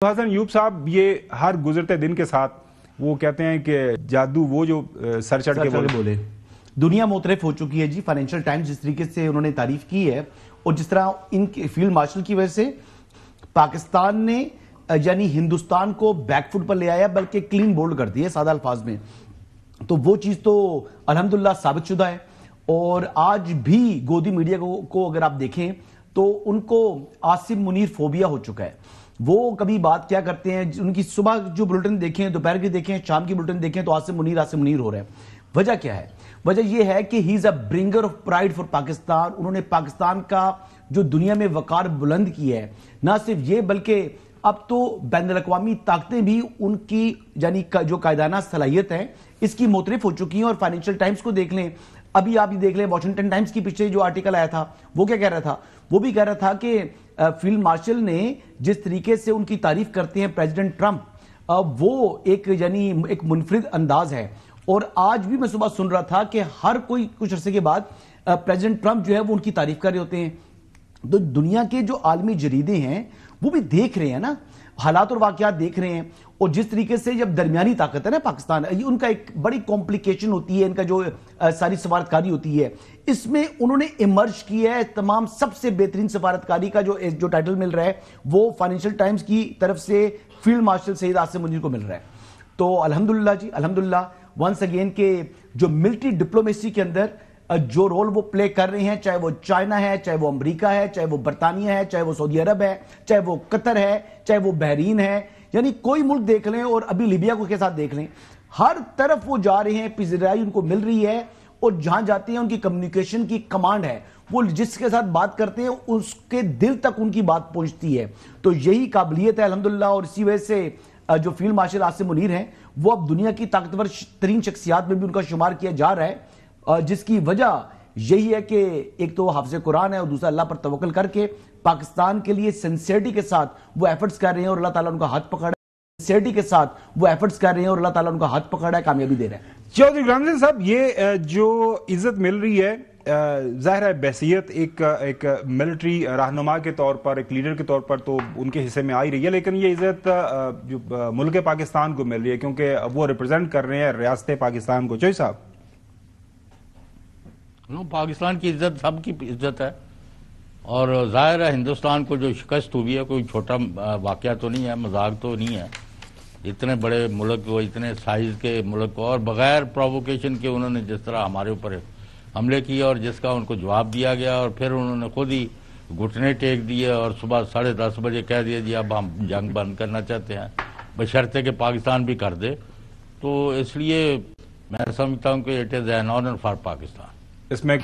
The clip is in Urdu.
حسن یوب صاحب، یہ ہر گزرتے دن کے ساتھ وہ کہتے ہیں کہ جادو وہ جو سر چڑھ کے بولے دنیا موترف ہو چکی ہے جی۔ فائنینشل ٹائمز جس طریقے سے انہوں نے تعریف کی ہے اور جس طرح ان فیلڈ مارشل کی وجہ سے پاکستان نے یعنی ہندوستان کو بیک فٹ پر لے آیا بلکہ کلین بولڈ کر دیا سادہ الفاظ میں، تو وہ چیز تو الحمدللہ ثابت شدہ ہے۔ اور آج بھی گودی میڈیا کو اگر آپ دیکھیں تو ان کو عاصم منیر فوبیا ہو چکا ہے۔ وہ کبھی بات کیا کرتے ہیں، ان کی صبح جو بلٹن دیکھیں، دوپہر کی دیکھیں، شام کی بلٹن دیکھیں تو عاصم منیر ہو رہے ہیں۔ وجہ کیا ہے؟ وجہ یہ ہے کہ ہی از اے برنگر آف پرائڈ فار پاکستان۔ انہوں نے پاکستان کا جو دنیا میں وقار بلند کیا ہے، نہ صرف یہ بلکہ اب تو بین الاقوامی طاقتیں بھی ان کی یعنی جو قائدانہ صلاحیت ہے اس کی موترف ہو چکی ہیں۔ اور فائنینشل ٹائمز کو دیکھ لیں، ابھی آپ یہ دیکھ لیں واشنگٹن ٹائمز کی پیچھے جو آرٹیکل آیا تھا وہ کیا کہہ رہا تھا؟ وہ بھی کہہ رہا تھا کہ فیلڈ مارشل نے جس طریقے سے ان کی تعریف کرتے ہیں پریزیڈنٹ ٹرمپ، وہ ایک یعنی ایک منفرد انداز ہے۔ اور آج بھی میں صبح سن رہا تھا کہ ہر کوئی کچھ عرصے کے بعد پریزیڈنٹ ٹرمپ جو ہے وہ ان کی تعریف کر رہے ہوتے ہیں۔ تو دنیا کے جو عالمی جریدے ہیں وہ بھی دیکھ رہے ہیں نا، حالات اور واقعات دیکھ رہے ہیں۔ اور جس طریقے سے جب درمیانی طاقت ہے نا پاکستان، ان کا ایک بڑی کمپلیکیشن ہوتی ہے، ان کا جو ساری سفارتکاری ہوتی ہے، اس میں انہوں نے ایمرج کیا ہے۔ تمام سب سے بہترین سفارتکاری کا جو ٹائٹل مل رہا ہے وہ فائنینشل ٹائمز کی طرف سے فیلڈ مارشل سید عاصم منیر کو مل رہا ہے۔ تو الحمدللہ جی، الحمدللہ ونس اگین کہ جو ملٹری ڈپلومیسی کے اندر جو رول وہ پلے کر رہے ہیں، چاہے وہ چائنا ہے، چاہے وہ امریکہ ہے، چاہے وہ برطانیہ ہے، چاہے وہ سعودی عرب ہے، چاہے وہ قطر ہے، چاہے وہ بحرین ہے، یعنی کوئی ملک دیکھ لیں، اور ابھی لیبیا کو کے ساتھ دیکھ لیں، ہر طرف وہ جا رہے ہیں، پذیرائی ان کو مل رہی ہے۔ اور جہاں جاتے ہیں ان کی کمیونیکیشن کی کمانڈ ہے، وہ جس کے ساتھ بات کرتے ہیں اس کے دل تک ان کی بات پہنچتی ہے۔ تو یہی قابلیت ہے الحمدللہ، اور اسی وجہ سے جو فیلڈ مارشل عاصم منیر ہیں وہ اب دنیا کی طاقتور ترین شخصیات میں بھی ان کا شمار کیا جا رہا ہے، جس کی وجہ یہی ہے کہ ایک تو حافظ قرآن ہے اور دوسرا اللہ پر توکل کر کے پاکستان کے لیے سنسیئرٹی کے ساتھ وہ ایفرٹس کر رہے ہیں، اور اللہ تعالیٰ ان کا ہاتھ پکڑا ہے۔ سنسیئرٹی کے ساتھ وہ ایفرٹس کر رہے ہیں اور اللہ تعالیٰ ان کا ہاتھ پکڑا ہے، کامیابی دے رہا ہے۔ چودھری غلام نبی صاحب، یہ جو عزت مل رہی ہے ظاہر ہے بحیثیت ایک ملٹری رہنما کے طور پر، ایک لیڈر کے طور پر تو ان کے حصے میں آ ہی رہی ہے، لیکن یہ عزت جو ملک پاکستان کو مل رہی ہے کیونکہ وہ ریپرزینٹ کر رہے ہیں ریاست پاکستان کو۔ چوئی صاحب، پاکستان کی عزت سب کی عزت ہے، اور ظاہر ہے ہندوستان کو جو شکست ہوئی ہے کوئی چھوٹا واقعہ تو نہیں ہے، مذاق تو نہیں ہے۔ اتنے بڑے ملک کو، اتنے سائز کے ملک کو، اور بغیر پرووکیشن کے انہوں نے جس طرح ہمارے اوپر حملے کیے اور جس کا ان کو جواب دیا گیا، اور پھر انہوں نے خود ہی گھٹنے ٹیک دیے اور صبح 10:30 بجے کہہ دیا جی اب ہم جنگ بند کرنا چاہتے ہیں، بشرطے کہ پاکستان بھی کر دے۔ تو اس لیے میں سمجھتا ہوں کہ it is an honour for Pakistan. اس میں